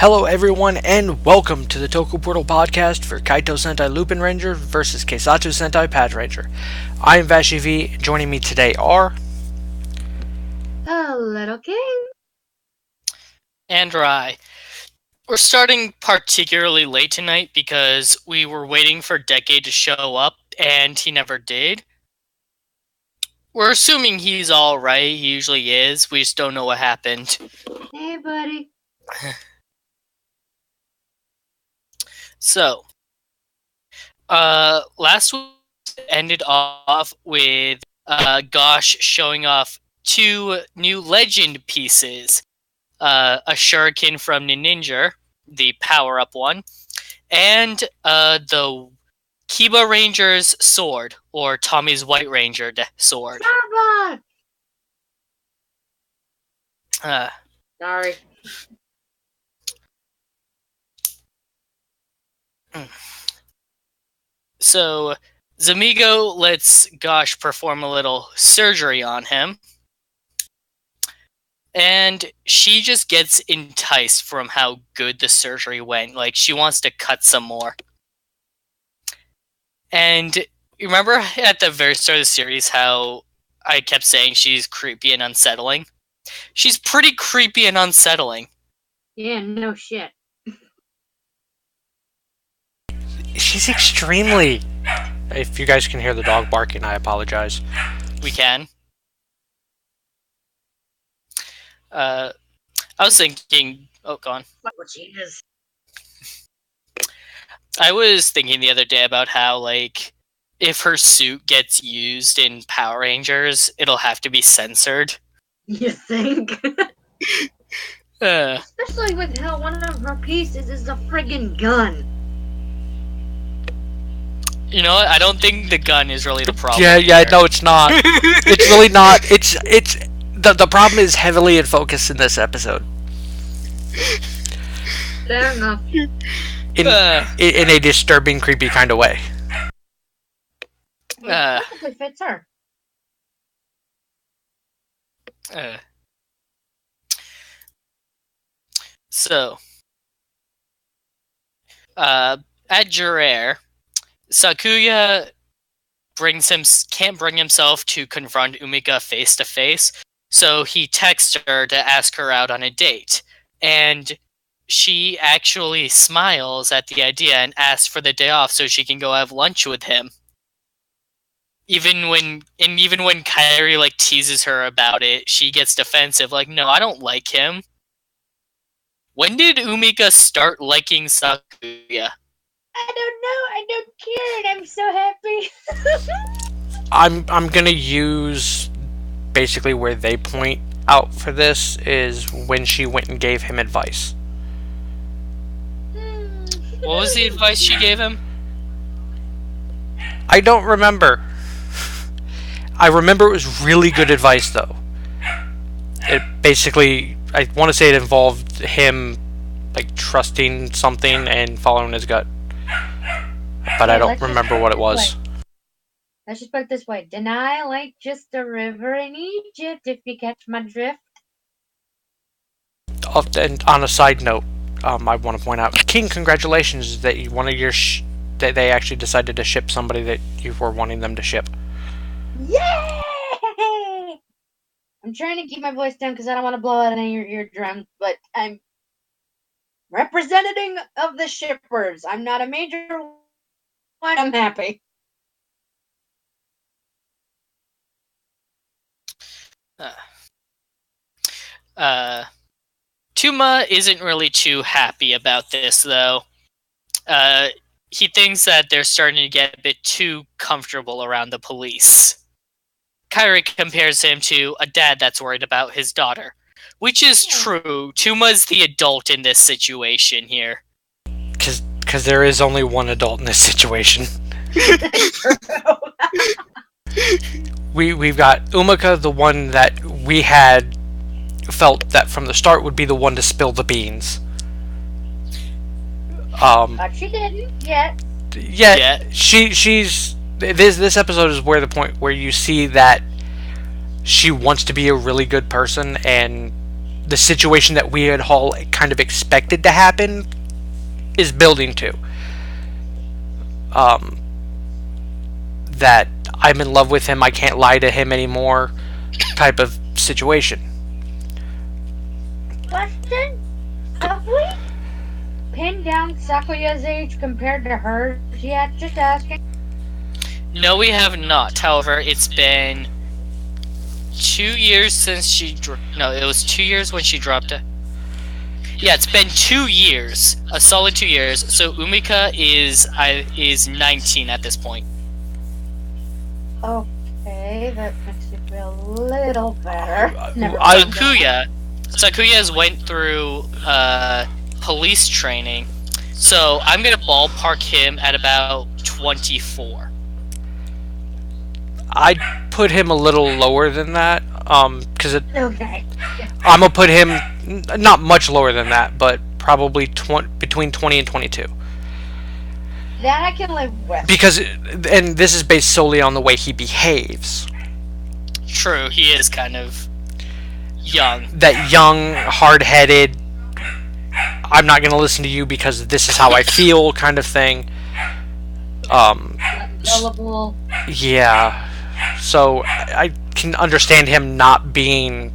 Hello everyone and welcome to the Toku Portal podcast for Kaitou Sentai LupinRanger versus Keisatsu Sentai PatoRanger. I am Vashi V. Joining me today are... A little king. And Rai. We're starting particularly late tonight because we were waiting for Decade to show up and he never did. We're assuming he's alright, he usually is, we just don't know what happened. Hey, buddy. So, last week ended off with Gosh showing off two new legend pieces. A shuriken from Ninja, the power-up one, and the Kiba Ranger's sword, or Tommy's White Ranger sword. Sorry. So, Zamigo lets Gosh perform a little surgery on him. And she just gets enticed from how good the surgery went. Like, she wants to cut some more. And you remember at the very start of the series how I kept saying she's creepy and unsettling? She's pretty creepy and unsettling. Yeah, no shit. She's extremely... If you guys can hear the dog barking, I apologize. We can. I was thinking... Oh, go on. What she is. I was thinking the other day about how, like, if her suit gets used in Power Rangers, it'll have to be censored. You think? Especially with how one of her pieces is a friggin' gun. You know what? I don't think the gun is really the problem. Yeah, no, it's not. It's really not. It's the problem is heavily in focus in this episode. Fair enough. In a disturbing, creepy kind of way. It perfectly fits her. So, at Jurair, Sakuya can't bring himself to confront Umika face to face, so he texts her to ask her out on a date, and she actually smiles at the idea and asks for the day off so she can go have lunch with him. Even when Kairi like teases her about it, she gets defensive, like, no, I don't like him. When did Umika start liking Sakuya? I don't know, I don't care, and I'm so happy. I'm gonna use basically where they point out for this is when she went and gave him advice. What was the advice she gave him? I don't remember. I remember it was really good advice, though. It basically, I want to say it involved him, like, trusting something and following his gut. But I don't remember what it was. Let's just put it this way. Deny like just a river in Egypt, if you catch my drift. And on a side note, I want to point out, King, congratulations that one of your that they actually decided to ship somebody that you were wanting them to ship. Yay! I'm trying to keep my voice down because I don't want to blow out any of your eardrums, but I'm representative of the shippers. I'm not a major one. I'm happy. Tuma isn't really too happy about this, though. He thinks that they're starting to get a bit too comfortable around the police. Kairi compares him to a dad that's worried about his daughter. Which is true. Tuma's the adult in this situation here. Because there is only one adult in this situation. We've got Umika, the one that we had felt that from the start would be the one to spill the beans. But she didn't yet. Yeah. She's this episode is where the point where you see that she wants to be a really good person and the situation that we had all kind of expected to happen is building to. That I'm in love with him, I can't lie to him anymore type of situation. Question? Have we pinned down Sakuya's age compared to hers yet? Just asking. No, we have not. However, it's been 2 years since she... No, it was 2 years when she dropped it. Yeah, it's been 2 years. A solid 2 years. So Umika is 19 at this point. Okay, that makes me feel a little better. Sakuya has went through police training, so I'm gonna ballpark him at about 24. I'd put him a little lower than that, because Okay. I'm gonna put him not much lower than that, but probably between 20 and 22. That I can live with. Because, and this is based solely on the way he behaves. True, he is kind of young. That young, hard-headed, I'm not gonna listen to you because this is how I feel kind of thing. Gullible. Yeah. So I can understand him not being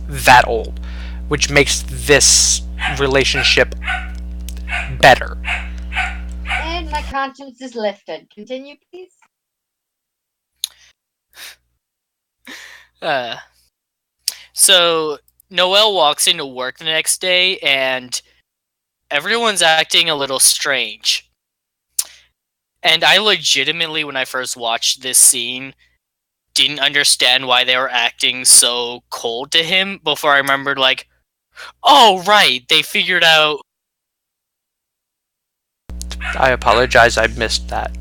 that old, which makes this relationship better. And my conscience is lifted. Continue, please. So Noelle walks into work the next day, and everyone's acting a little strange. And I legitimately, when I first watched this scene, didn't understand why they were acting so cold to him before I remembered, like, oh, right, they figured out... I apologize, I missed that.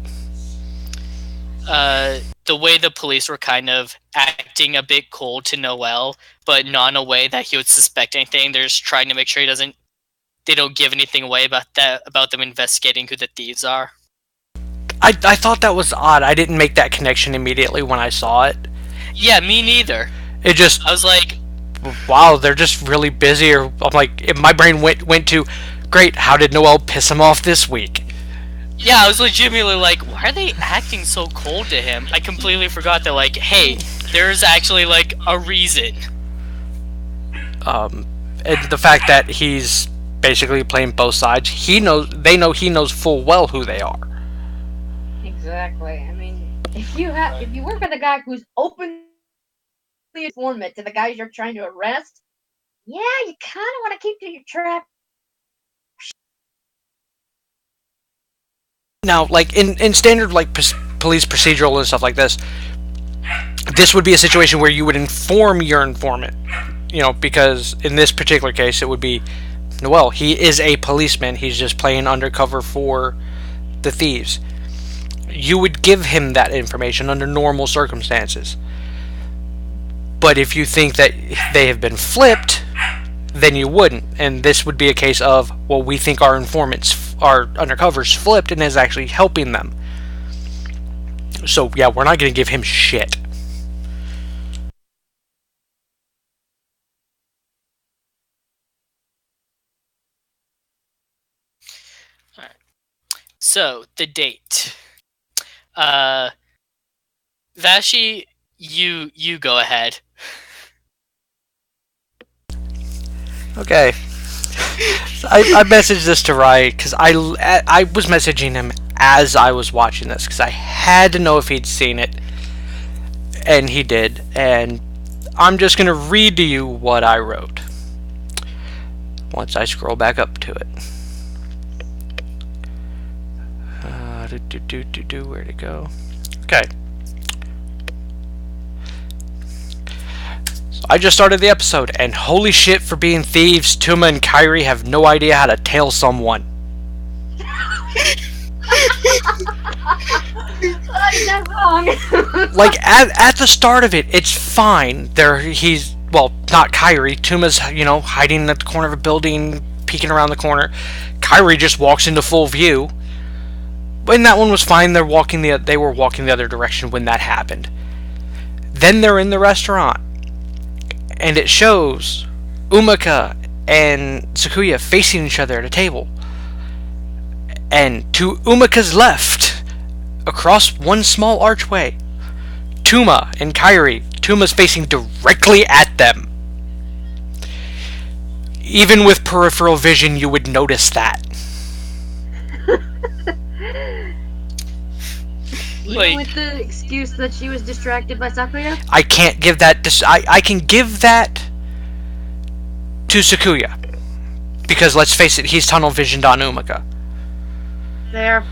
The way the police were kind of acting a bit cold to Noelle, but not in a way that he would suspect anything. They're just trying to make sure they don't give anything away about them investigating who the thieves are. I thought that was odd. I didn't make that connection immediately when I saw it. Yeah, me neither. It just... I was like... wow, they're just really busy. Or I'm like, my brain went to, great, how did Noelle piss him off this week? Yeah, I was legitimately like, why are they acting so cold to him? I completely forgot that, like, hey, there's actually, like, a reason. And the fact that he's basically playing both sides, they know he knows full well who they are. Exactly. I mean, if you work with a guy who's openly informant to the guys you're trying to arrest, yeah, you kind of want to keep to your trap. Now, like in standard like police procedural and stuff like this would be a situation where you would inform your informant, because in this particular case it would be Noelle. He is a policeman. He's just playing undercover for the thieves. You would give him that information under normal circumstances. But if you think that they have been flipped, then you wouldn't. And this would be a case of, well, we think our undercover's flipped and is actually helping them. So, yeah, we're not going to give him shit. Alright. So, the date. Vashi, you go ahead. Okay. I messaged this to Rai because I was messaging him as I was watching this because I had to know if he'd seen it, and he did. And I'm just gonna read to you what I wrote once I scroll back up to it. Where'd it go? Okay. I just started the episode, and holy shit for being thieves, Tuma and Kairi have no idea how to tail someone. I'm not wrong. Like, at the start of it, it's fine. He's, well, not Kairi. Tuma's, hiding at the corner of a building, peeking around the corner. Kairi just walks into full view. And that one was fine. They were walking the other direction when that happened. Then they're in the restaurant. And it shows Umika and Sakuya facing each other at a table. And to Umika's left, across one small archway, Tuma and Kairi. Tuma's facing directly at them. Even with peripheral vision, you would notice that. Even with the excuse that she was distracted by Sakuya? I can't give that... I can give that to Sakuya. Because, let's face it, he's tunnel visioned on Umika. There.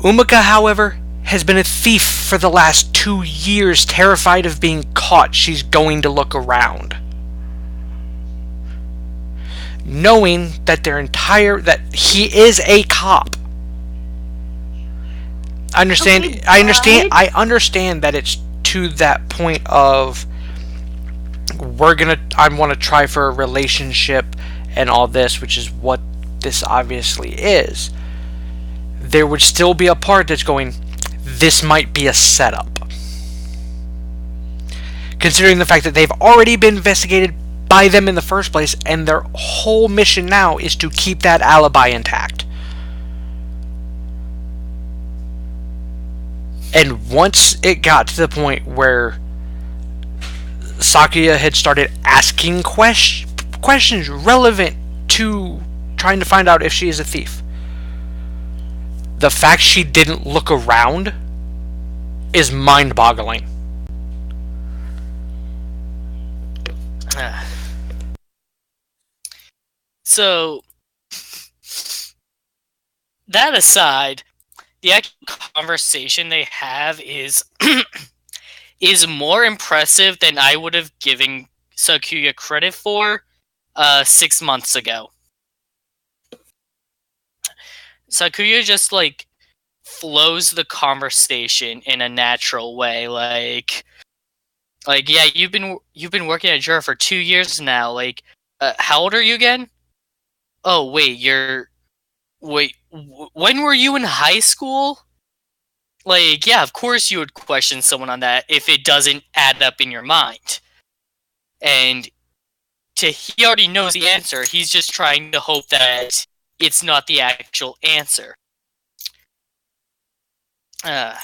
Umika, however, has been a thief for the last 2 years, terrified of being caught. She's going to look around. Knowing that that he is a cop. I understand that it's to that point of I want to try for a relationship and all this, which is what this obviously is. There would still be a part that's going, this might be a setup. Considering the fact that they've already been investigated by them in the first place, and their whole mission now is to keep that alibi intact. And once it got to the point where Sakuya had started asking questions relevant to trying to find out if she is a thief, the fact she didn't look around is mind-boggling. So, that aside, the actual conversation they have is is more impressive than I would have given Sakuya credit for 6 months ago. Sakuya just flows the conversation in a natural way, like yeah, you've been working at Jura for 2 years now. How old are you again? Oh wait, when were you in high school? Yeah, of course you would question someone on that if it doesn't add up in your mind. And he already knows the answer. He's just trying to hope that it's not the actual answer. And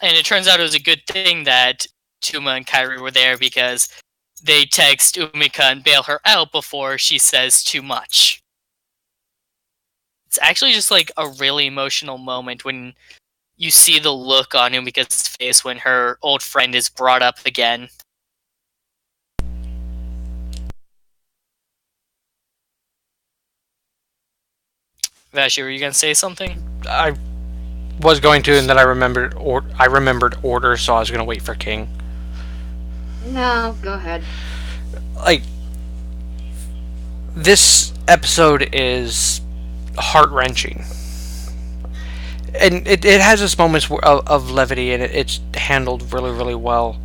it turns out it was a good thing that Tuma and Kairi were there, because they text Umika and bail her out before she says too much. It's actually just a really emotional moment when you see the look on Umika's face when her old friend is brought up again. Vashi, were you gonna say something? I was going to, and then I remembered order, so I was going to wait for King. No, go ahead. This episode is heart-wrenching. And it has its moments of levity, and it's handled really, really well.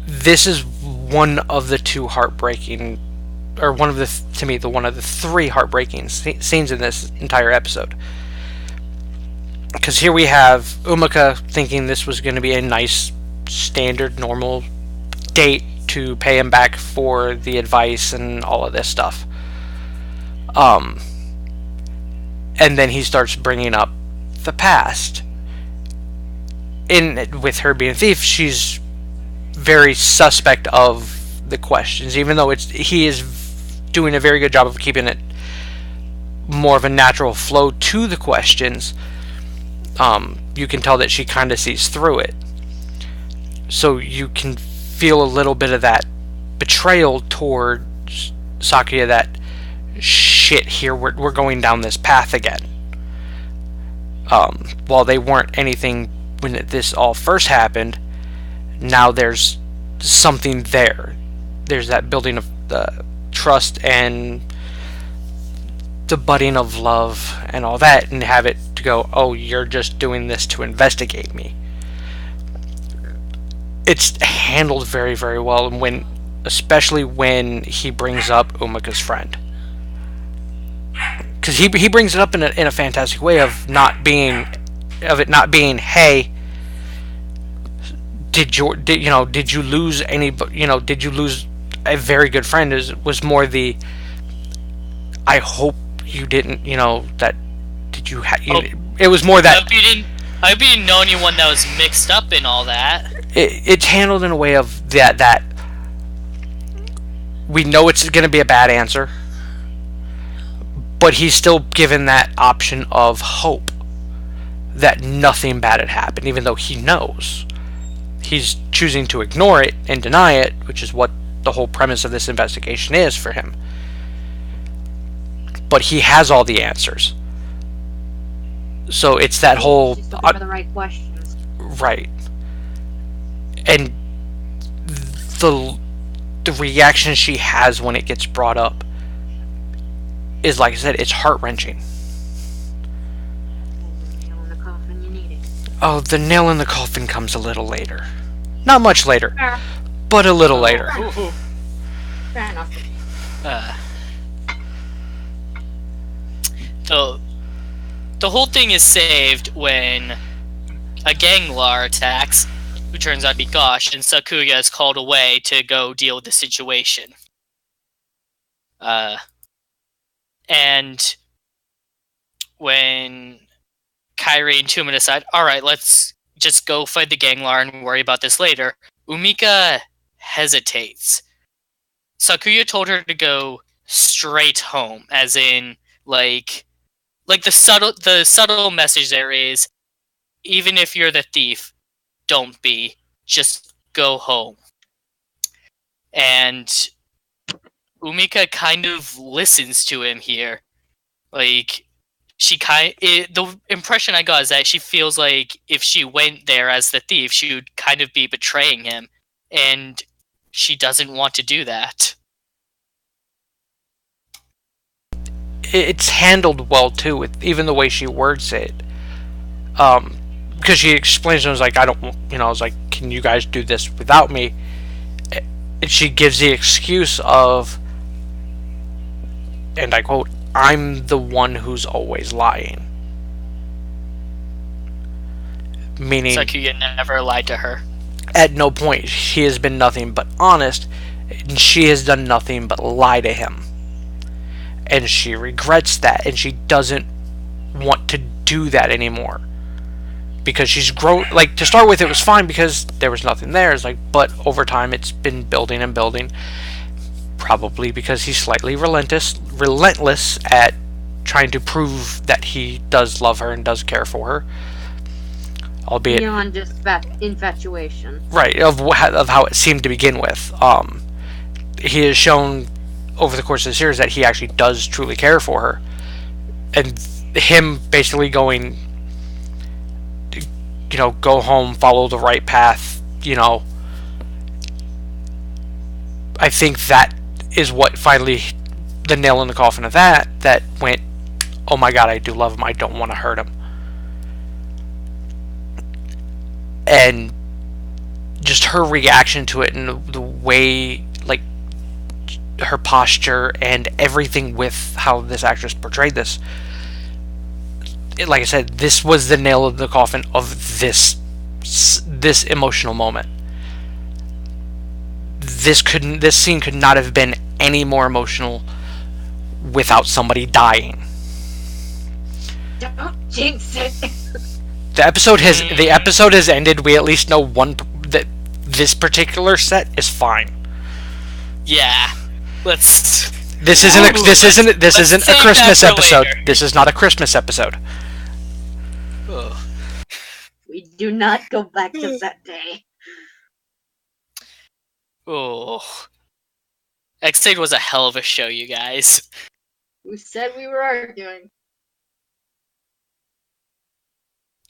This is one of the two heartbreaking, or one of the three heartbreaking scenes in this entire episode. Because here we have Umika thinking this was going to be a nice, standard, normal date to pay him back for the advice and all of this stuff. And then he starts bringing up the past. With her being a thief, she's very suspect of the questions, even though he is doing a very good job of keeping it more of a natural flow to the questions. You can tell that she kind of sees through it. So you can feel a little bit of that betrayal towards Sakuya, that shit, here we're going down this path again. While they weren't anything when this all first happened, now there's something there. There's that building of the trust and the budding of love and all that, and have it to go, oh, you're just doing this to investigate me. It's handled very, very well, and especially when he brings up Umika's friend, because he brings it up in a fantastic way of it not being, hey, did you lose a very good friend was more the I hope you didn't, that did you it was more I that hope you didn't know anyone that was mixed up in all that. it's handled in a way of that we know it's going to be a bad answer, but he's still given that option of hope that nothing bad had happened, even though he knows. He's choosing to ignore it and deny it, which is what the whole premise of this investigation is for him. But he has all the answers. So it's that whole... She's looking for the right questions. Right. And the reaction she has when it gets brought up is, like I said, it's heart-wrenching. Nail in the coffin, you need it. Oh, the nail in the coffin comes a little later. Not much later, Fair. but a little later. Fair enough. The whole thing is saved when a Ganglar attacks, who turns out to be Gosh, and Sakuya is called away to go deal with the situation. And when Kairi and Tumen decide, alright, let's just go fight the Ganglar and worry about this later, Umika hesitates. Sakuya told her to go straight home, as in, like the subtle message there is, even if you're the thief, don't be. Just go home. And Umika kind of listens to him here. Like, the impression I got is that she feels like if she went there as the thief, she would kind of be betraying him, and she doesn't want to do that. It's handled well too, with even the way she words it. Because she explains to him, like, I was like, can you guys do this without me? And she gives the excuse of, and I quote, I'm the one who's always lying. Meaning, Sakuya never lied to her. At no point she has been nothing but honest, and she has done nothing but lie to him. And she regrets that, and she doesn't want to do that anymore. Because she's grown, like, to start with it was fine because there was nothing there, it's like, but over time it's been building and building. Probably because he's slightly relentless at trying to prove that he does love her and does care for her. Albeit... beyond just infatuation. Right, of how it seemed to begin with. He has shown over the course of the series that he actually does truly care for her. And him basically going, go home, follow the right path, I think that is what finally, the nail in the coffin of that went, oh my god, I do love him, I don't want to hurt him. And just her reaction to it, and the way, like, her posture and everything with how this actress portrayed this, like I said, this was the nail in the coffin of this emotional moment. This scene could not have been any more emotional without somebody dying. Don't jinx it. The episode has ended. We at least know that this particular set is fine. Yeah, let's. This isn't a Christmas episode. Later. This is not a Christmas episode. Ugh. We do not go back to that day. Oh, X-Aid was a hell of a show, you guys. Who said we were arguing?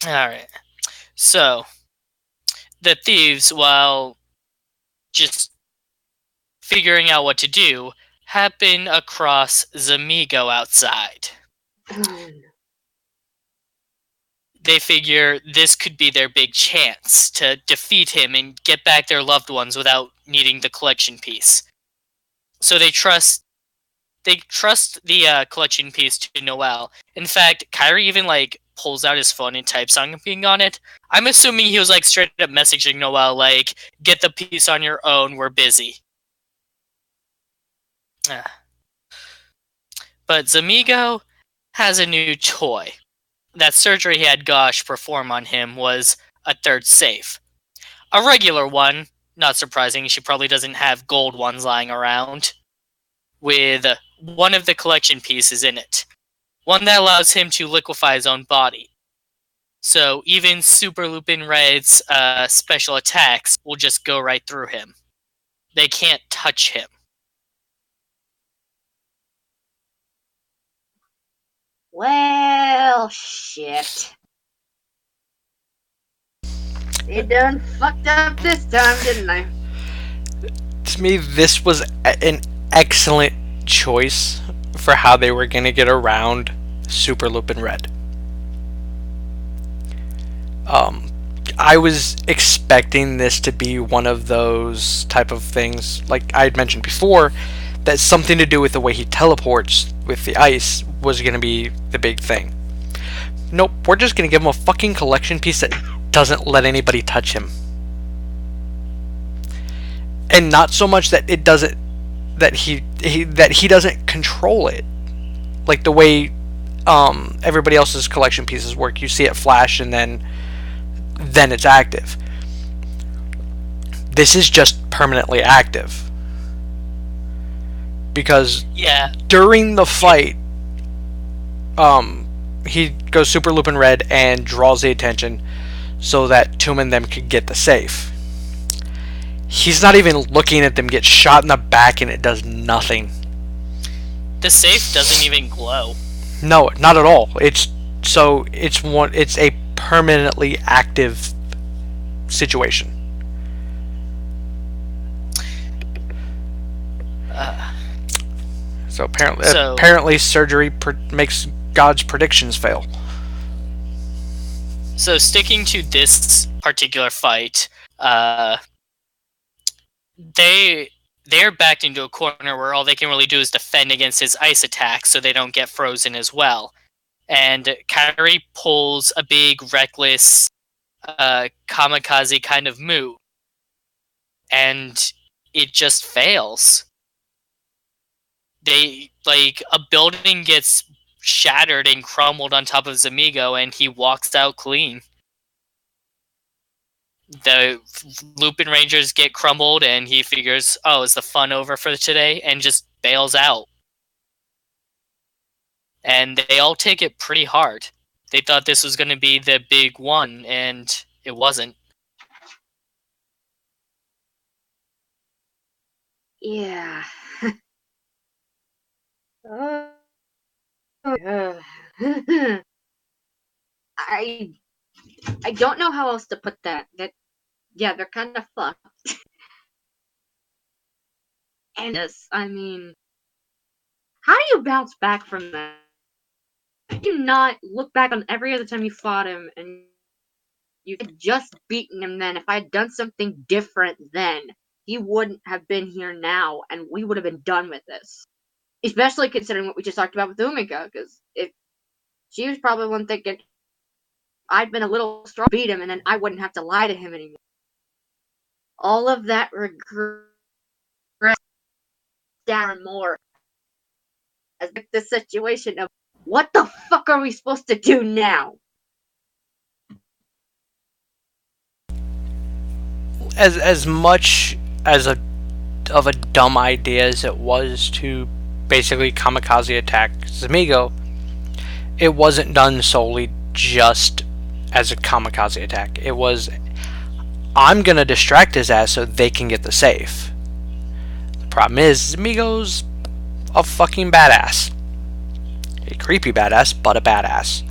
Alright. So, the thieves, while just figuring out what to do, happen across Zamigo outside. They figure this could be their big chance to defeat him and get back their loved ones without needing the collection piece. So they trust the collection piece to Noel. In fact, Kairi even pulls out his phone and types something on it. I'm assuming he was straight up messaging Noel get the piece on your own, we're busy. But Zamigo has a new toy. That surgery he had Gosh perform on him was a third safe. A regular one, not surprising, she probably doesn't have gold ones lying around, with one of the collection pieces in it. One that allows him to liquefy his own body. So even Super Lupin Red's special attacks will just go right through him. They can't touch him. Well, shit. They done fucked up this time, didn't they? To me, this was an excellent choice for how they were going to get around Super Lupin Red. I was expecting this to be one of those type of things, like I had mentioned before, that something to do with the way he teleports with the ice was going to be the big thing. Nope, we're just going to give him a fucking collection piece that doesn't let anybody touch him. And not so much that it doesn't, that he doesn't control it, like the way everybody else's collection pieces work. You see it flash and then it's active. This is just permanently active. Because during the fight, he goes Super Lupin Red and draws the attention so that Toom and them could get the safe. He's not even looking at them get shot in the back and it does nothing. The safe doesn't even glow. No, not at all. It's a permanently active situation. So apparently surgery makes God's predictions fail. So sticking to this particular fight, they're backed into a corner where all they can really do is defend against his ice attacks so they don't get frozen as well. And Kairi pulls a big, reckless, kamikaze kind of move. And it just fails. A building gets shattered and crumbled on top of Zamigo, and he walks out clean. The Lupin Rangers get crumbled, and he figures, oh, is the fun over for today? And just bails out. And they all take it pretty hard. They thought this was going to be the big one, and it wasn't. Yeah. I don't know how else to put that. Yeah, they're kind of fucked. And this, I mean, how do you bounce back from that? How do you not look back on every other time you fought him and you had just beaten him then? If I had done something different then, he wouldn't have been here now, and we would have been done with this. Especially considering what we just talked about with Umika, because if she was probably one thinking, I'd been a little strong, beat him, and then I wouldn't have to lie to him anymore. All of that regret, Darren Moore, as the situation of what the fuck are we supposed to do now? As much as of a dumb idea as it was to basically kamikaze attack Zamigo, it wasn't done solely just as a kamikaze attack. It was, I'm gonna distract his ass so they can get the safe. The problem is, Zamigo's a fucking badass. A creepy badass, but a badass.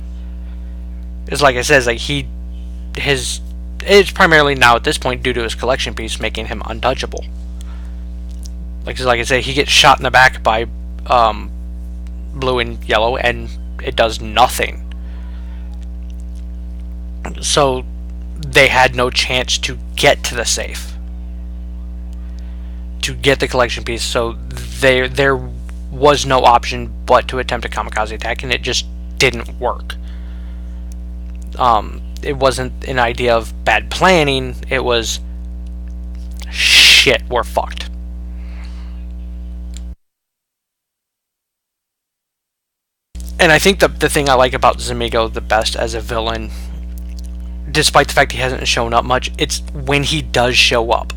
It's like I said, it's primarily now at this point due to his collection piece making him untouchable. Like I say, he gets shot in the back by blue and yellow, and it does nothing. So they had no chance to get to the safe, to get the collection piece. So there was no option but to attempt a kamikaze attack, and it just didn't work. It wasn't an idea of bad planning. It was, shit, we're fucked. And I think the thing I like about Zamigo the best as a villain, despite the fact he hasn't shown up much, it's when he does show up.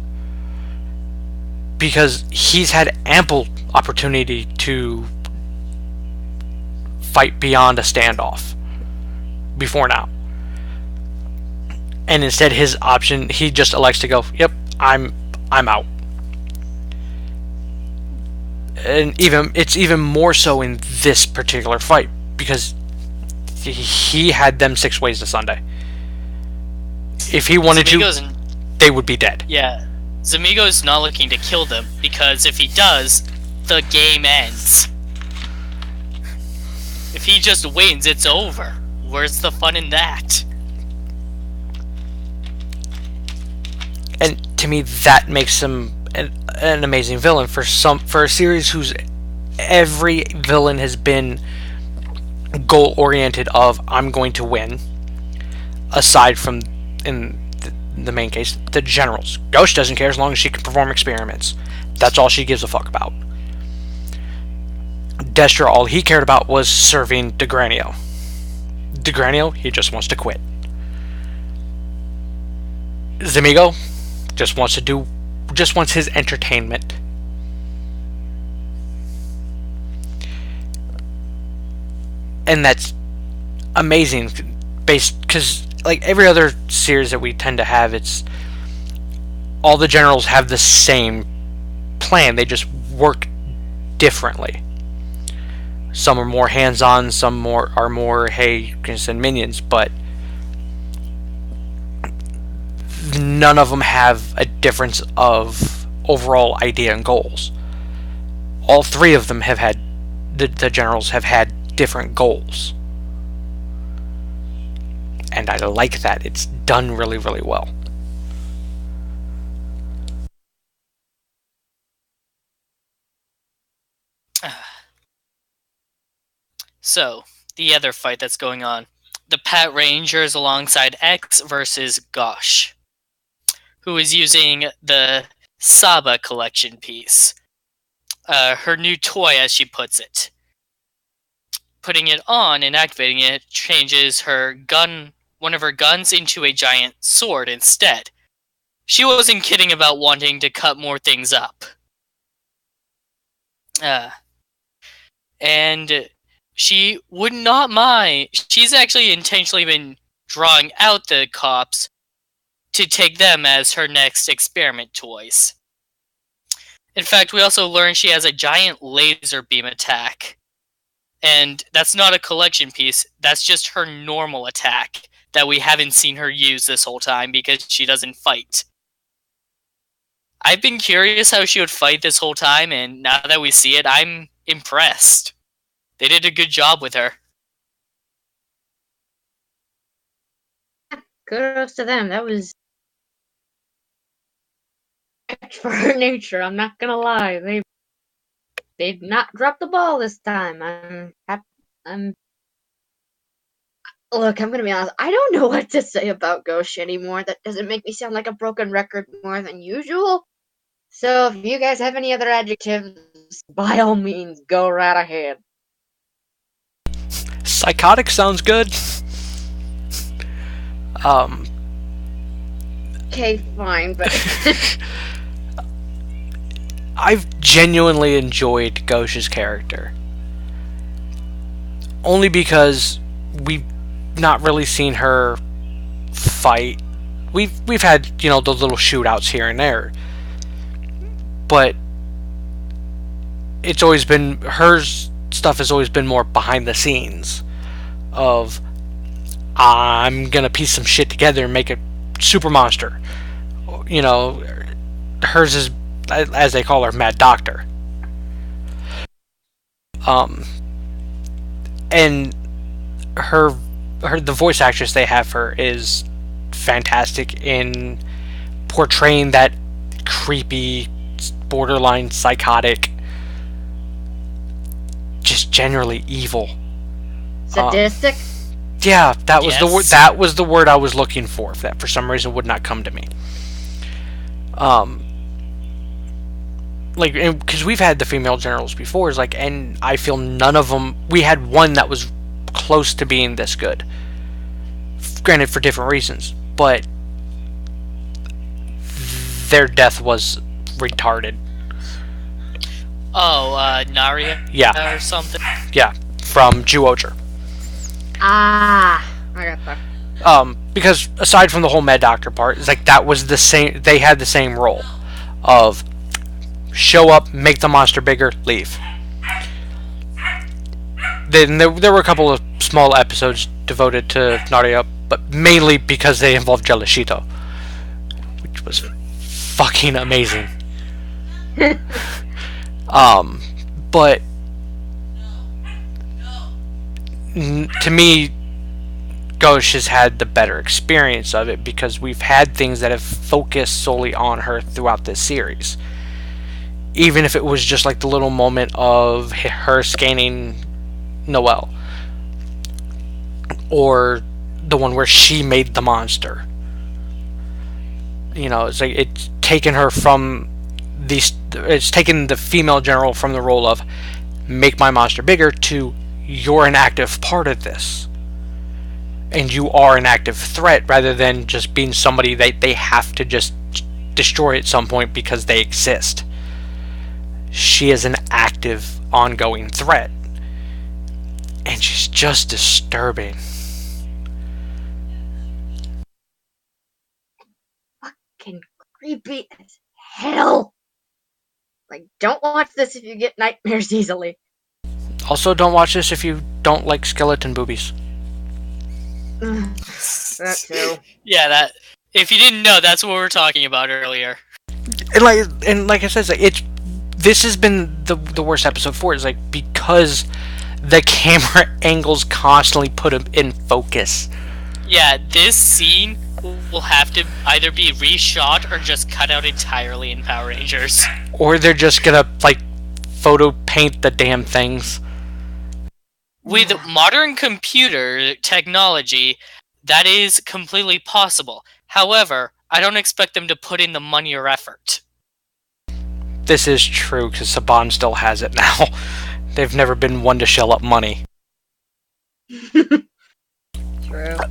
Because he's had ample opportunity to fight beyond a standoff before now. And instead his option, he just elects to go, yep, I'm out. And it's even more so in this particular fight, because he had them 6 ways to Sunday. If he wanted to, they would be dead. Yeah, Zamigo's not looking to kill them, because if he does, the game ends. If he just wins, it's over. Where's the fun in that? And to me, that makes him an amazing villain for a series whose every villain has been goal oriented of I'm going to win. Aside from in the main case, the generals. Ghost doesn't care as long as she can perform experiments. That's all she gives a fuck about. Destro, all he cared about was serving DeGranio. DeGranio, he just wants to quit. Zamigo just wants his entertainment. And that's amazing, because like every other series that we tend to have, it's all the generals have the same plan. They just work differently. Some are more hands-on, some are more, hey, you can send minions, but none of them have a difference of overall idea and goals. All 3 of them have had, the generals have had different goals. And I like that. It's done really, really well. So, the other fight that's going on. The PatoRangers alongside X versus Gosh, who is using the Saba collection piece. Her new toy, as she puts it. Putting it on and activating it changes one of her guns into a giant sword instead. She wasn't kidding about wanting to cut more things up. And she would not mind. She's actually intentionally been drawing out the cops to take them as her next experiment toys. In fact, we also learned she has a giant laser beam attack. And that's not a collection piece, that's just her normal attack that we haven't seen her use this whole time because she doesn't fight. I've been curious how she would fight this whole time, and now that we see it, I'm impressed. They did a good job with her. Kudos to them. That was for her nature. I'm not gonna lie. They did not drop the ball this time. Look, I'm gonna be honest. I don't know what to say about Ghost anymore. That doesn't make me sound like a broken record more than usual. So if you guys have any other adjectives, by all means, go right ahead. Psychotic sounds good. Okay, fine, but I've genuinely enjoyed Ghosh's character. Only because we've not really seen her fight. We've had, the little shootouts here and there. But it's always been, her stuff has always been more behind the scenes of, I'm gonna piece some shit together and make a super monster. Hers is, as they call her, Mad Doctor. And the voice actress they have for her is fantastic in portraying that creepy, borderline psychotic, just generally evil, sadistic. Yeah, that was Yes. the word. That was the word I was looking for. That for some reason would not come to me. Because we've had the female generals before, and I feel none of them. We had one that was close to being this good. Granted, for different reasons, but their death was retarded. Oh, Naria Yeah, or something? yeah, from Juoger. Ah, I got that. Because aside from the whole Med Doctor part, it's like that was the same. They had the same role of show up, make the monster bigger, leave. Then there were a couple of small episodes devoted to Naria, but mainly because they involved Jelishito, which was fucking amazing. But to me, Ghosh has had the better experience of it because we've had things that have focused solely on her throughout this series. Even if it was just like the little moment of her scanning Noelle, or the one where she made the monster. You know, it's like it's taken her from it's taken the female general from the role of make my monster bigger to you're an active part of this. And you are an active threat rather than just being somebody that they have to just destroy at some point because they exist. She is an active, ongoing threat. And she's just disturbing. Fucking creepy as hell. Like, don't watch this if you get nightmares easily. Also, don't watch this if you don't like skeleton boobies. That too. Yeah, that. If you didn't know, that's what we were talking about earlier. And like I said, this has been the worst episode for it. It's like because the camera angles constantly put him in focus. Yeah, this scene will have to either be reshot or just cut out entirely in Power Rangers. Or they're just gonna like photo paint the damn things. With modern computer technology, that is completely possible. However, I don't expect them to put in the money or effort. This is true, because Saban still has it now. They've never been one to shell up money. True.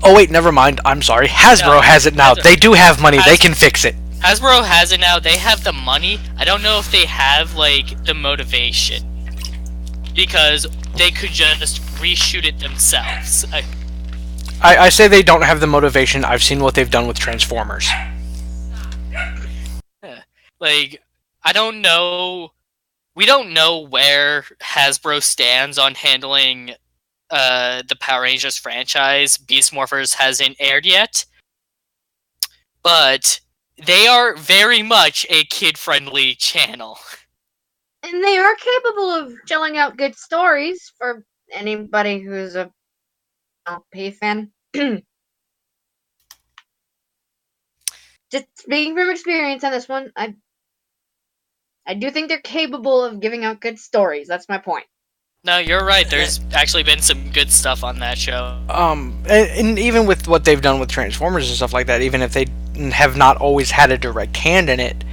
Oh wait, never mind. I'm sorry. Hasbro has it now. They do have money. They can fix it. Hasbro has it now. They have the money. I don't know if they have, like, the motivation. Because they could just reshoot it themselves. I say they don't have the motivation. I've seen what they've done with Transformers. Like, I don't know. We don't know where Hasbro stands on handling the Power Rangers franchise. Beast Morphers hasn't aired yet. But they are very much a kid-friendly channel. And they are capable of gelling out good stories for anybody who's a LP fan. Just speaking from experience on this one, I do think they're capable of giving out good stories. That's my point. No, you're right. There's actually been some good stuff on that show. And even with what they've done with Transformers and stuff like that, even if they have not always had a direct hand in it,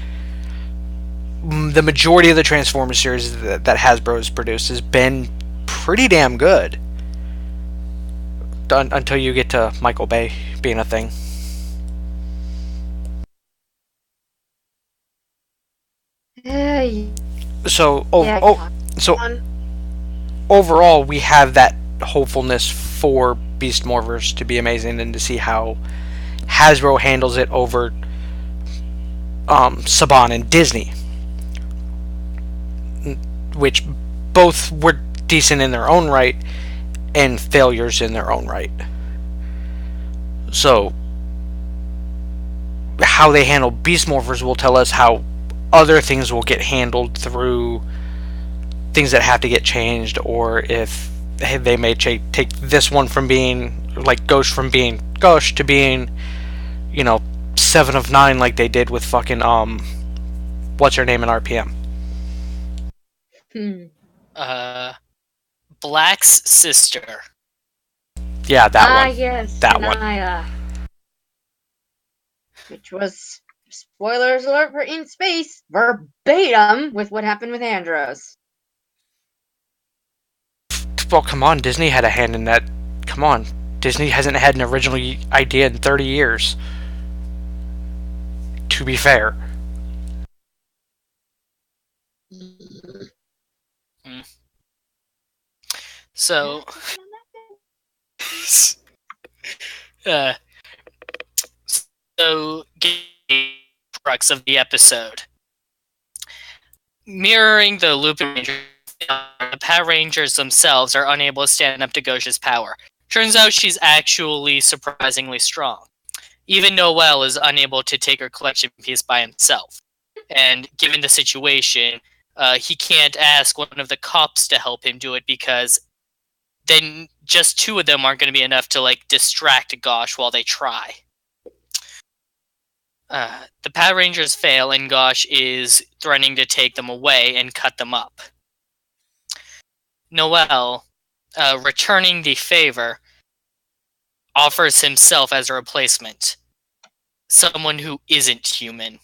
the majority of the Transformers series that Hasbro has produced has been pretty damn good. Until you get to Michael Bay being a thing. So, overall, we have that hopefulness for Beast Morphers to be amazing and to see how Hasbro handles it over Saban and Disney, which both were decent in their own right and failures in their own right. So, how they handle Beast Morphers will tell us how other things will get handled through things that have to get changed, or if they may take this one from being like Ghosh from being Ghosh to being, 7 of 9 like they did with fucking what's her name in RPM? Black's sister. Yeah, that one. Yes, that Kanaya. one. Which was, spoilers alert for In Space, verbatim with what happened with Andros. Well, come on, Disney had a hand in that come on, Disney hasn't had an original idea in 30 years. To be fair. So, uh, so the crux of the episode, mirroring the Lupin Rangers, the PatoRangers themselves are unable to stand up to Gosha's power. Turns out she's actually surprisingly strong. Even Noel is unable to take her collection piece by himself. And given the situation, he can't ask one of the cops to help him do it because then just two of them aren't going to be enough to distract Gosh while they try. The PatoRangers fail, and Gosh is threatening to take them away and cut them up. Noel, returning the favor, offers himself as a replacement. Someone who isn't human.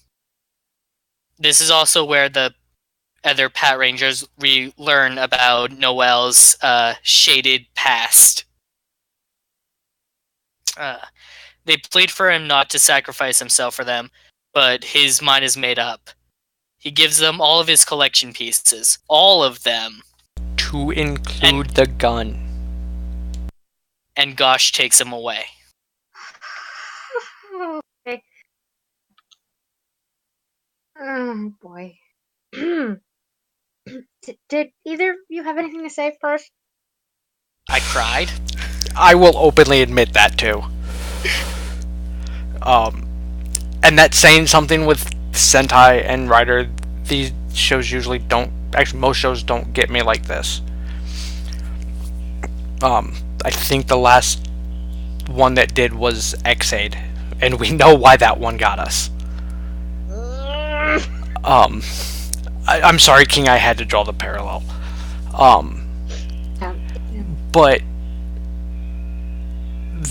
This is also where the other PatoRangers learn about Noel's shaded past. They plead for him not to sacrifice himself for them, but his mind is made up. He gives them all of his collection pieces. All of them. To include the gun. And Gosh takes him away. Okay. Oh, boy. Did either of you have anything to say first? I cried. I will openly admit that too. And that's saying something with Sentai and Rider. These shows usually don't. Actually, most shows don't get me like this. I think the last one that did was X-Aid, and we know why that one got us. I'm sorry, King. I had to draw the parallel. But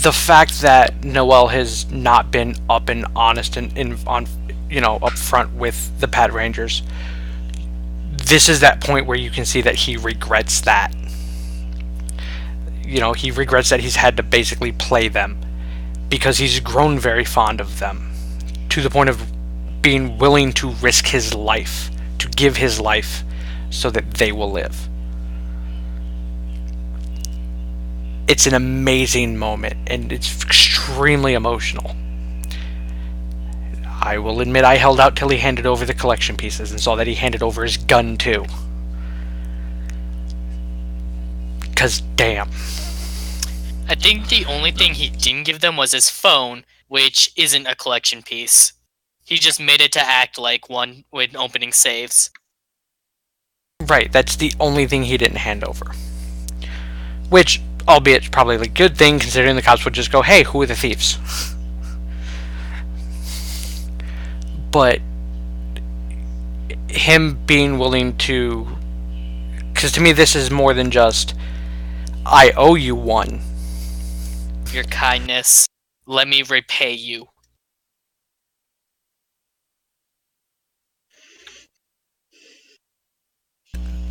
the fact that Noel has not been up and honest and up front with the PatoRangers, this is that point where you can see that he regrets that. He regrets that he's had to basically play them because he's grown very fond of them to the point of being willing to risk his life, to give his life so that they will live. It's an amazing moment, and it's extremely emotional. I will admit I held out till he handed over the collection pieces and saw that he handed over his gun too. Because damn. I think the only thing he didn't give them was his phone, which isn't a collection piece. He just made it to act like one when opening saves. Right, that's the only thing he didn't hand over. Which, albeit probably a good thing, considering the cops would just go, hey, who are the thieves? But him being willing to... Because to me this is more than just, I owe you one. Your kindness, let me repay you.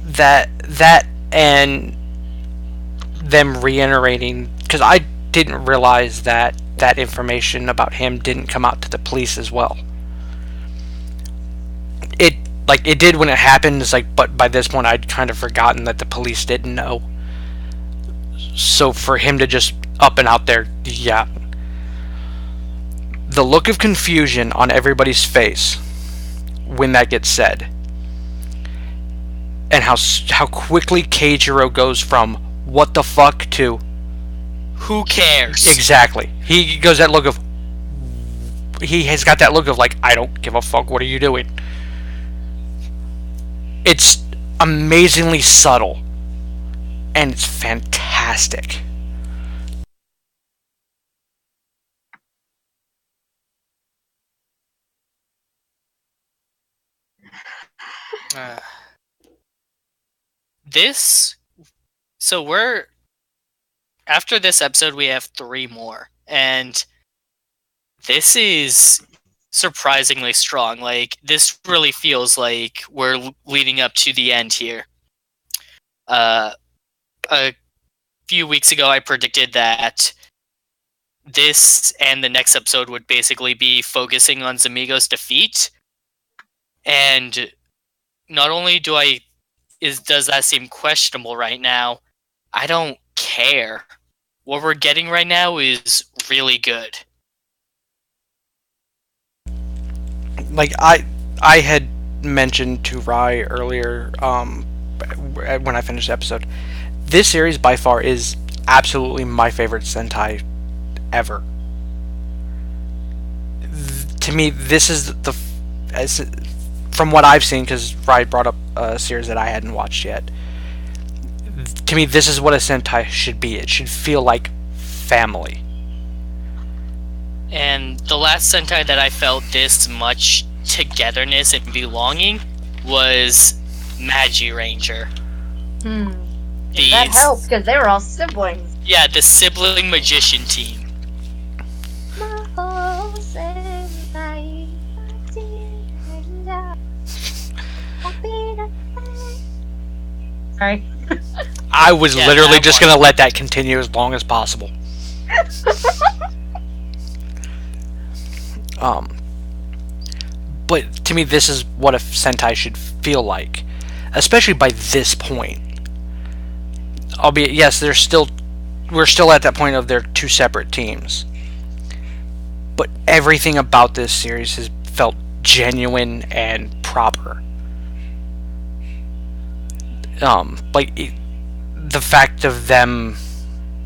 That and them reiterating, because I didn't realize that information about him didn't come out to the police as well. It did when it happened. It's but by this point I'd kind of forgotten that the police didn't know. So for him to just up and out there, yeah. The look of confusion on everybody's face when that gets said. And how quickly Keijiro goes from what the fuck to who cares? Exactly. He goes that look of, he has got that look of I don't give a fuck, what are you doing? It's amazingly subtle and it's fantastic. After this episode we have 3 more, and this is surprisingly strong. This really feels like we're leading up to the end here. A few weeks ago, I predicted that this and the next episode would basically be focusing on Zamigo's defeat. And not only does that seem questionable right now, I don't care. What we're getting right now is really good. Like I had mentioned to Rai earlier, when I finished the episode, this series by far is absolutely my favorite Sentai ever. To me, this is from what I've seen, because Rai brought up a series that I hadn't watched yet. To me, this is what a Sentai should be. It should feel like family. And the last Sentai that I felt this much togetherness and belonging was PatoRanger. That helped, because they were all siblings. Yeah, the sibling magician team. Sorry. I was literally just going to let that continue as long as possible. But to me, this is what a Sentai should feel like, especially by this point. Albeit, yes, we're still at that point of they're two separate teams. But everything about this series has felt genuine and proper. The fact of them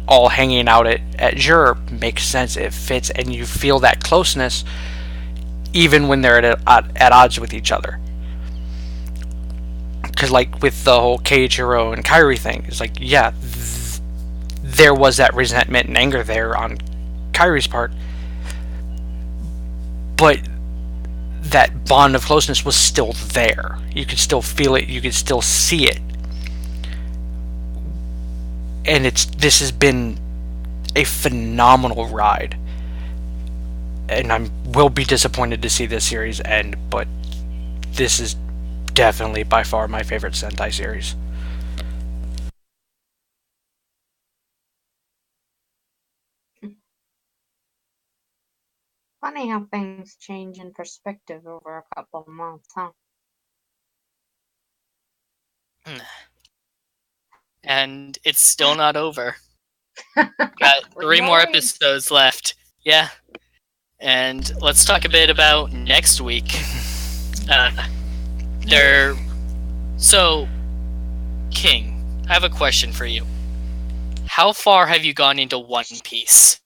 all hanging out at Jur makes sense. It fits, and you feel that closeness even when they're at odds with each other. Because, like, with the whole Keiichiro and Kairi thing, it's like, yeah, there was that resentment and anger there on Kairi's part, but that bond of closeness was still there. You could still feel it. You could still see it. And this has been a phenomenal ride. And I will be disappointed to see this series end, but this is definitely by far my favorite Sentai series. Funny how things change in perspective over a couple of months, huh? And it's still not over. Got 3 more episodes left. Yeah. And let's talk a bit about next week. So, King, I have a question for you. How far have you gone into One Piece?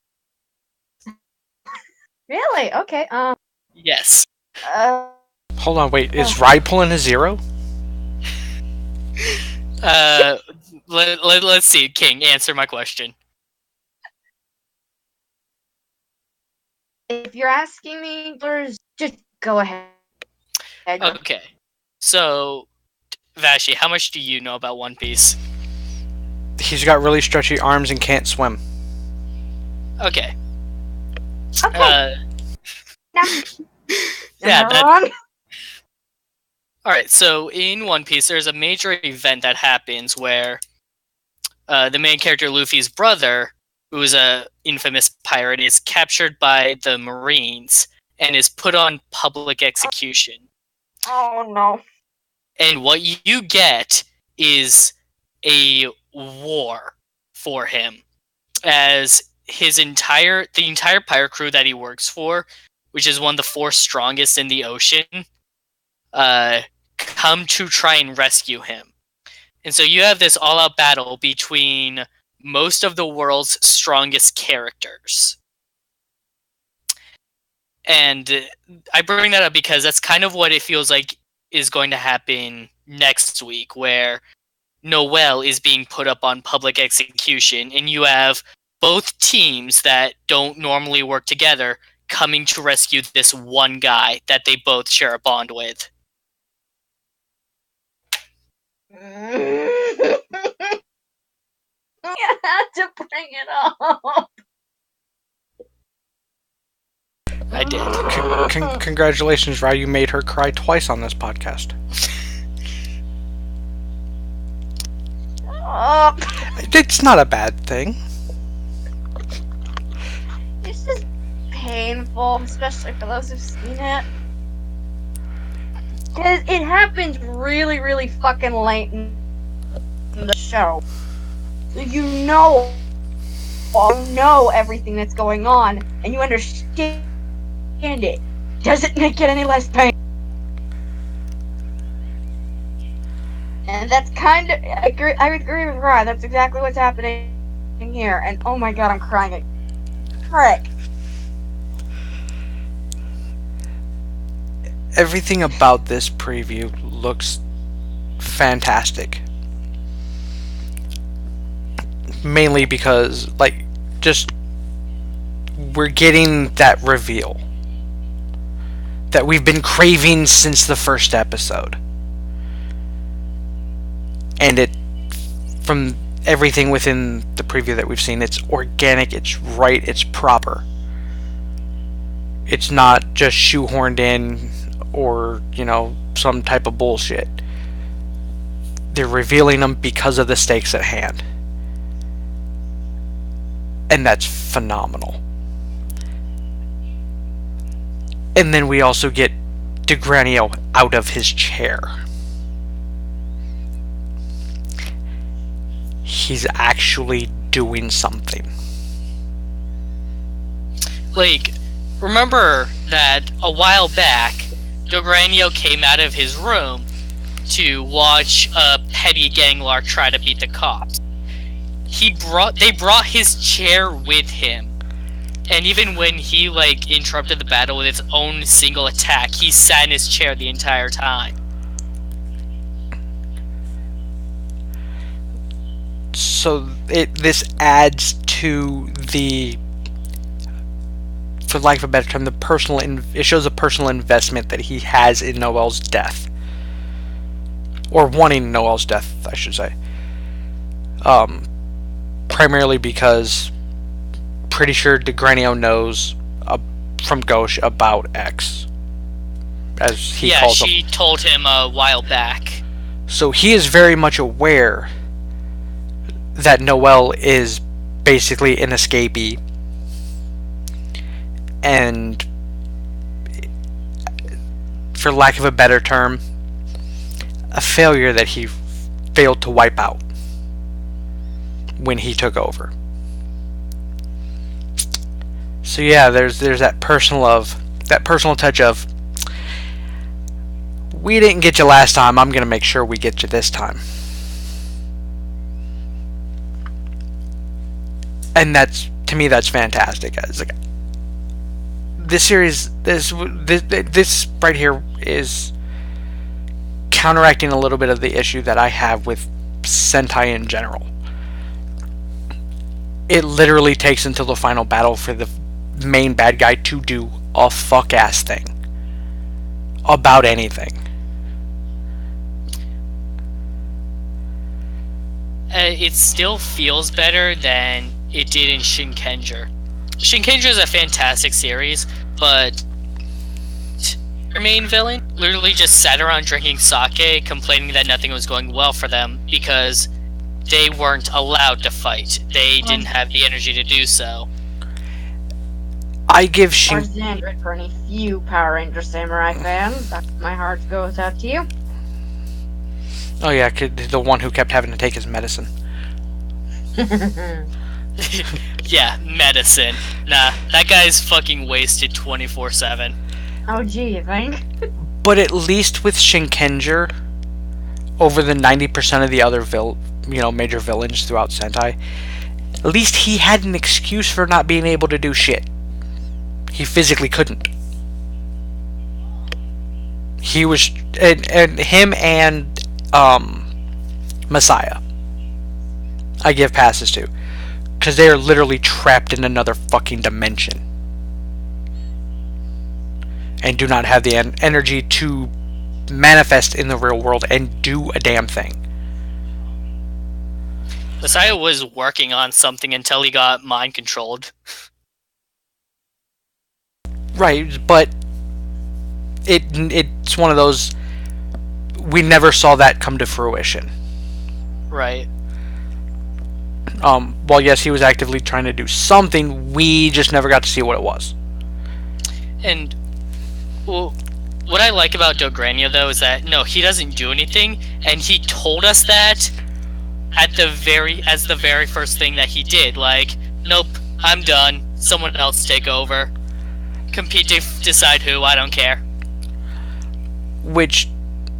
Really? Okay. Yes. Hold on, wait. Is Rai pulling a zero? Let's see. King, answer my question. If you're asking me, just go ahead. Okay. So, Vashi, how much do you know about One Piece? He's got really stretchy arms and can't swim. Okay. Okay. Yeah. Wrong. Alright, so in One Piece, there's a major event that happens where the main character, Luffy's brother, who is a infamous pirate, is captured by the Marines and is put on public execution. Oh no. And what you get is a war for him, as the entire pirate crew that he works for, which is one of the 4 strongest in the ocean, come to try and rescue him. And so you have this all-out battle between most of the world's strongest characters. And I bring that up because that's kind of what it feels like is going to happen next week, where Noel is being put up on public execution, and you have both teams that don't normally work together coming to rescue this one guy that they both share a bond with. You had to bring it up. I did. Congratulations, Rai. You made her cry twice on this podcast. up. It's not a bad thing. It's just painful, especially for those who've seen it. Because it happens really, really fucking late in the show. So you know everything that's going on, and you understand it. Doesn't make it any less painful. And that's kind of, I agree with Ryan, that's exactly what's happening here. And oh my god, I'm crying. Frick. Everything about this preview looks fantastic. Mainly because, like, just we're getting that reveal that we've been craving since the first episode. And it, from everything within the preview that we've seen, it's organic, it's right, it's proper. It's not just shoehorned in or, you know, some type of bullshit. They're revealing them because of the stakes at hand. And that's phenomenal. And then we also get DeGranio out of his chair. He's actually doing something. Like, remember that a while back, DeGranio came out of his room to watch a petty ganglar try to beat the cops. They brought his chair with him. And even when he, like, interrupted the battle with its own single attack, he sat in his chair the entire time. So this adds to the, for lack of a better term, it shows a personal investment that he has in Noel's death. Or wanting Noel's death, I should say. Primarily because pretty sure DeGranio knows from Gauche about X, as he calls him. Yeah, she told him a while back. So he is very much aware that Noel is basically an escapee, and for lack of a better term, a failure that he failed to wipe out when he took over. So yeah, there's that personal touch of, we didn't get you last time, I'm gonna make sure we get you this time. And that's, to me, that's fantastic. It's like, this series, this right here is counteracting a little bit of the issue that I have with Sentai in general. It literally takes until the final battle for the main bad guy to do a fuck-ass thing about anything. It still feels better than it did in Shinkenger. Shinkenger is a fantastic series, but their main villain literally just sat around drinking sake, complaining that nothing was going well for them because they weren't allowed to fight. They didn't have the energy to do so. I give Or Xandrit for any few Power Ranger Samurai fans. My heart goes out to you. Oh yeah, the one who kept having to take his medicine. Yeah, medicine. Nah, that guy's fucking wasted 24/7. Oh gee, you think? But at least with Shinkenger, over the 90% of the other major villains throughout Sentai, at least he had an excuse for not being able to do shit. He physically couldn't. He was, and him and Messiah, I give passes to, because they are literally trapped in another fucking dimension and do not have the energy to manifest in the real world and do a damn thing. Messiah was working on something until he got mind controlled. Right, but it's one of those, we never saw that come to fruition. Right. While yes, he was actively trying to do something, we just never got to see what it was. And well, what I like about Dogrania though is that no, he doesn't do anything, and he told us that as the very first thing that he did. Like, nope, I'm done. Someone else take over. Compete to decide who. I don't care. Which,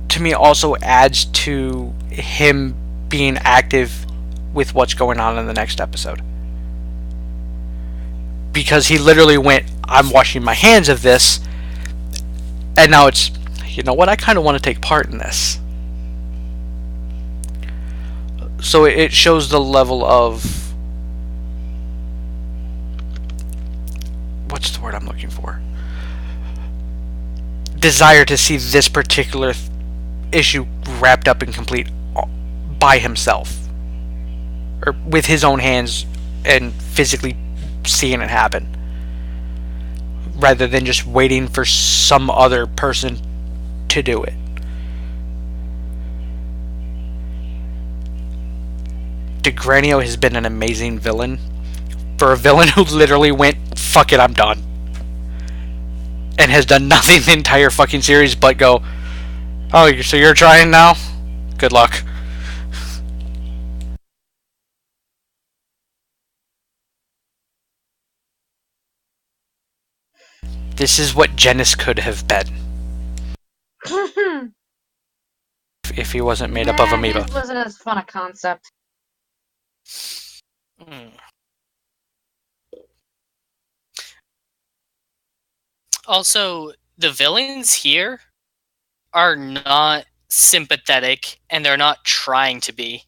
to me, also adds to him being active with what's going on in the next episode. Because he literally went, I'm washing my hands of this, and now it's, you know what, I kind of want to take part in this. So it shows the level of, what's the word I'm looking for? Desire to see this particular issue wrapped up and complete by himself. Or with his own hands and physically seeing it happen. Rather than just waiting for some other person to do it. Degranio has been an amazing villain. For a villain who literally went, fuck it, I'm done. And has done nothing the entire fucking series but go, oh, so you're trying now? Good luck. This is what Genis could have been. If he wasn't made up of amoeba. It wasn't as fun a concept. Also, the villains here are not sympathetic, and they're not trying to be.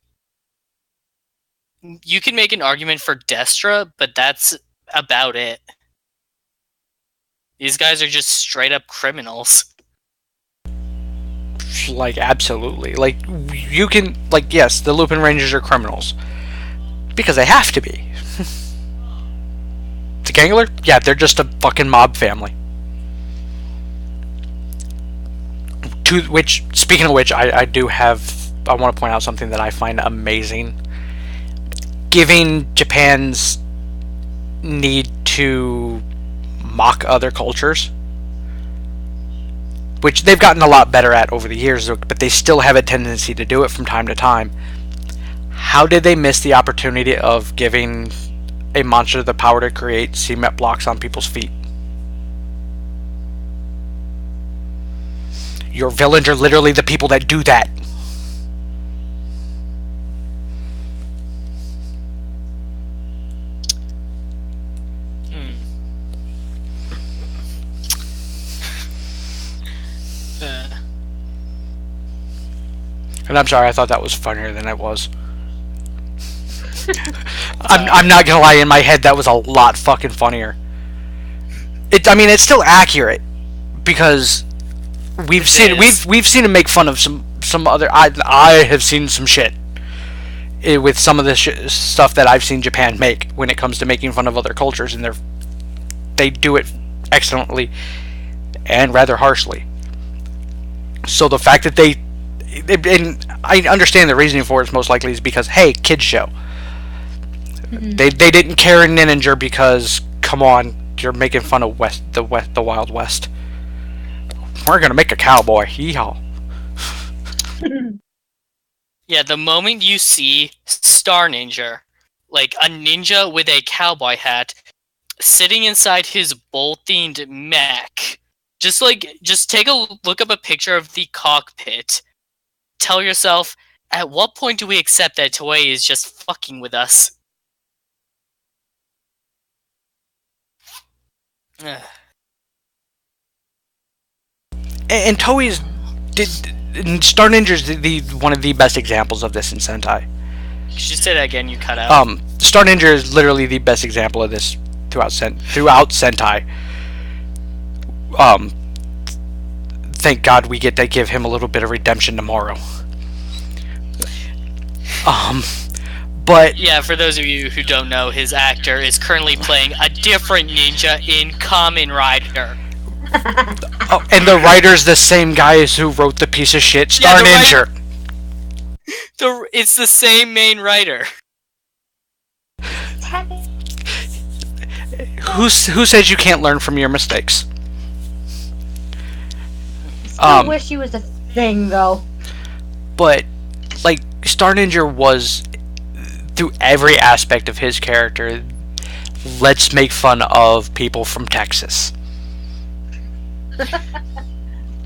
You can make an argument for Destra, but that's about it. These guys are just straight up criminals. Like, absolutely. Like, you can, like, yes, the LupinRangers are criminals. Because they have to be. The Gangler? Yeah, they're just a fucking mob family. To which, speaking of which, I want to point out something that I find amazing. Giving Japan's need to mock other cultures, which they've gotten a lot better at over the years, but they still have a tendency to do it from time to time. How did they miss the opportunity of giving a monster the power to create cement blocks on people's feet? Your villains are literally the people that do that. And I'm sorry, I thought that was funnier than it was. I'm not gonna lie, in my head that was a lot fucking funnier. It's still accurate because we've seen him make fun of some other. I have seen some shit with some of the stuff that I've seen Japan make when it comes to making fun of other cultures, and they do it excellently and rather harshly. So the fact that and I understand the reasoning for it most likely is because, hey, kids show. Mm-hmm. They didn't care in Ninja because, come on, you're making fun of the Wild West. We're gonna make a cowboy. Yeehaw. Yeah, the moment you see Star Ninja, like a ninja with a cowboy hat, sitting inside his bull-themed mech, just take a look up a picture of the cockpit. Tell yourself, at what point do we accept that Toei is just fucking with us? And Toei's Star Ninja's one of the best examples of this in Sentai. Could you say that again? You cut out. Star Ninja is literally the best example of this throughout Sentai. Thank God we get to give him a little bit of redemption tomorrow. But yeah, for those of you who don't know, his actor is currently playing a different ninja in Kamen Rider. And the writer's the same guys who wrote the piece of shit Star Ninja. It's the same main writer. Who says you can't learn from your mistakes? I wish he was a thing, though. But, like, Star Ninja was, through every aspect of his character, let's make fun of people from Texas.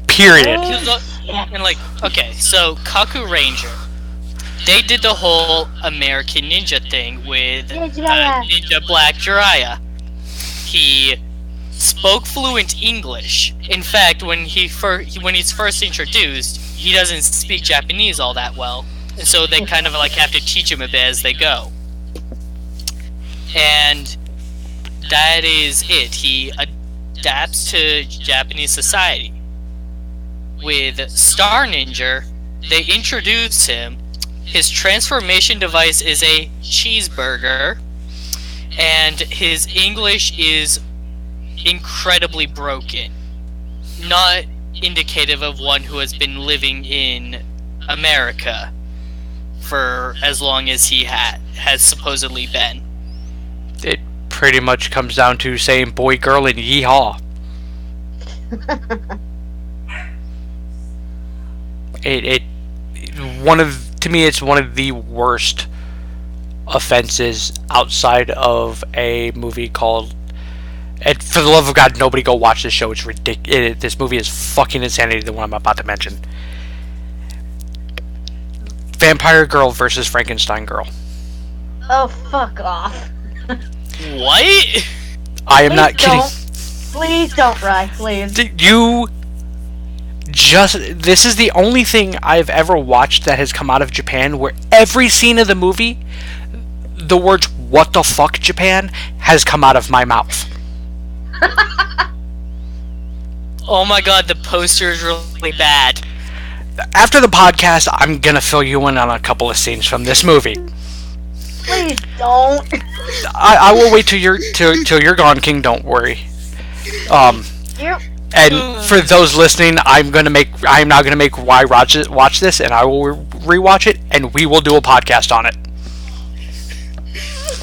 Period. And like, okay, so Kaku Ranger, they did the whole American Ninja thing with Ninja Black Jiraiya. He spoke fluent English. In fact, when he's first introduced, he doesn't speak Japanese all that well, and so they kind of like have to teach him a bit as they go. And that is it. He adapts to Japanese society. With Star Ninja, they introduce him. His transformation device is a cheeseburger, and his English is incredibly broken. Not indicative of one who has been living in America for as long as he has supposedly been. It pretty much comes down to saying boy, girl, and yeehaw. To me, it's one of the worst offenses outside of a movie called. And for the love of God, nobody go watch this show. It's ridiculous. This movie is fucking insanity. The one I'm about to mention. Vampire Girl versus Frankenstein Girl. Oh, fuck off. What? I am not kidding. Please don't, Rai. Please. This is the only thing I've ever watched that has come out of Japan where every scene of the movie, the words "What the fuck, Japan" has come out of my mouth. Oh my god, the poster is really bad. After the podcast, I'm gonna fill you in on a couple of scenes from this movie. Please don't. I will wait till you're gone, King. Don't worry. Yep. And for those listening, I'm now gonna make Y watch this, and I will rewatch it, and we will do a podcast on it.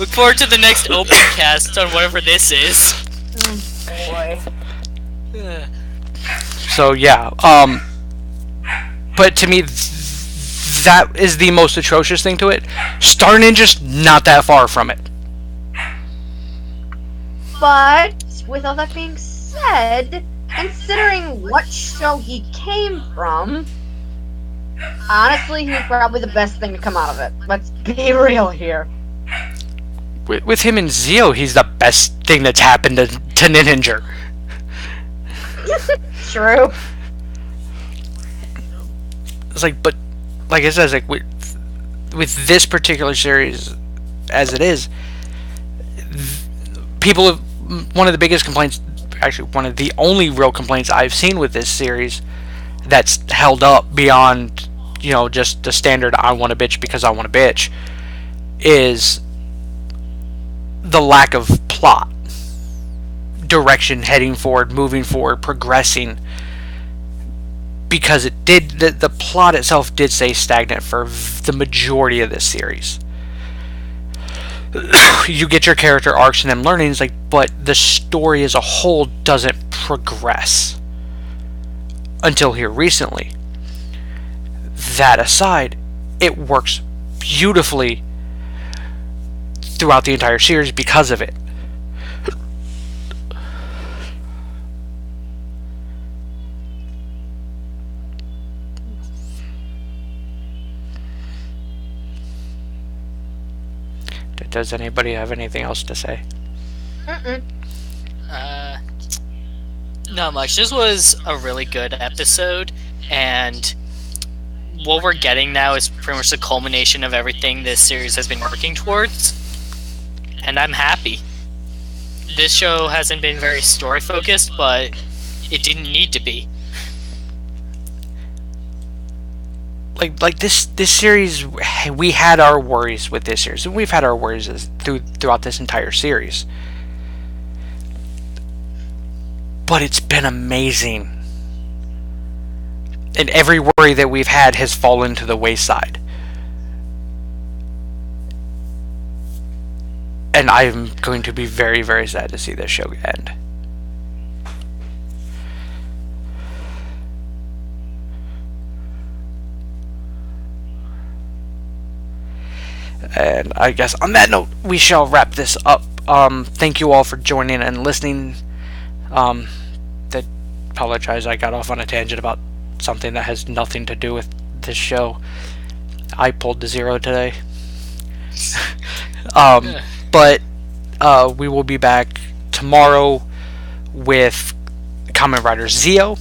Look forward to the next open cast on whatever this is. Oh, boy. So yeah, but to me, that is the most atrocious thing to it. Star Ninja's not that far from it. But with all that being said, considering what show he came from, honestly, he was probably the best thing to come out of it. Let's be real here. With him and Zio, he's the best thing that's happened to Ninja. True. It's like, but like I said, it's like with this particular series, as it is, people have, one of the biggest complaints, actually one of the only real complaints I've seen with this series that's held up beyond, just the standard I want to bitch because I want to bitch, is the lack of plot, direction, heading forward, moving forward, progressing, because the plot itself did stay stagnant for the majority of this series. You get your character arcs and them learnings, but the story as a whole doesn't progress until here recently. That aside, it works beautifully throughout the entire series because of it. Does anybody have anything else to say? Not much. This was a really good episode, and what we're getting now is pretty much the culmination of everything this series has been working towards, and I'm happy. This show hasn't been very story focused, but it didn't need to be. Like this series, we had our worries with this series, and we've had our worries throughout this entire series. But it's been amazing. And every worry that we've had has fallen to the wayside. And I'm going to be very, very sad to see this show end. And I guess on that note, we shall wrap this up. Thank you all for joining and listening. Apologize, I got off on a tangent about something that has nothing to do with this show. I pulled the zero today. But we will be back tomorrow with Kamen Rider Zeo,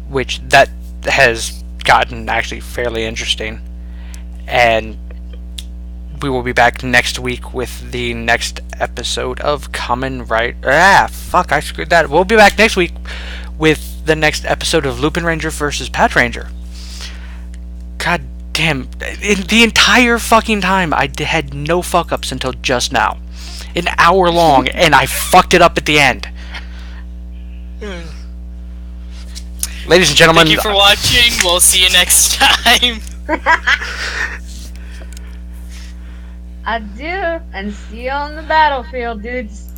which that has gotten actually fairly interesting. And we will be back next week with the next episode of Kamen Rider. I screwed that. We'll be back next week with the next episode of LupinRanger versus PatoRanger. God damn. In the entire fucking time, I had no fuck ups until just now. An hour long, and I fucked it up at the end. Ladies and gentlemen, thank you for watching. We'll see you next time. Adieu, and see you on the battlefield, dudes.